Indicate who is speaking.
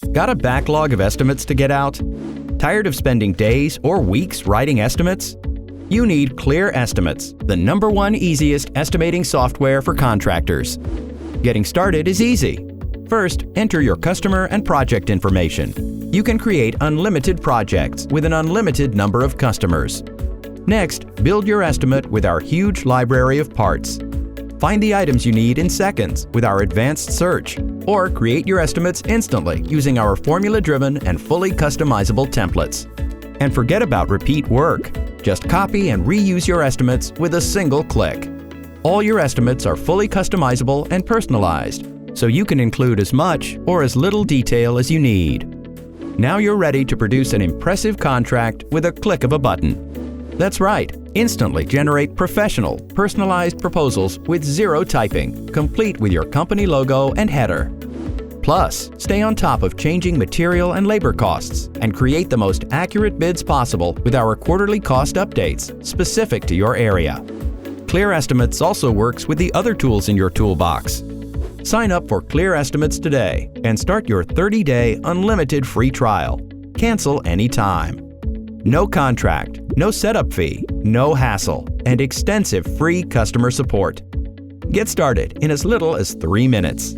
Speaker 1: Got a backlog of estimates to get out? Tired of spending days or weeks writing estimates? You need Clear Estimates, the #1 easiest estimating software for contractors. Getting started is easy. First, enter your customer and project information. You can create unlimited projects with an unlimited number of customers. Next, build your estimate with our huge library of parts. Find the items you need in seconds with our advanced search, or create your estimates instantly using our formula-driven and fully customizable templates. And forget about repeat work. Just copy and reuse your estimates with a single click. All your estimates are fully customizable and personalized, so you can include as much or as little detail as you need. Now you're ready to produce an impressive contract with a click of a button. That's right, instantly generate professional, personalized proposals with zero typing, complete with your company logo and header. Plus, stay on top of changing material and labor costs and create the most accurate bids possible with our quarterly cost updates specific to your area. Clear Estimates also works with the other tools in your toolbox. Sign up for Clear Estimates today and start your 30-day unlimited free trial. Cancel anytime. No contract, no setup fee, no hassle, and extensive free customer support. Get started in as little as 3 minutes.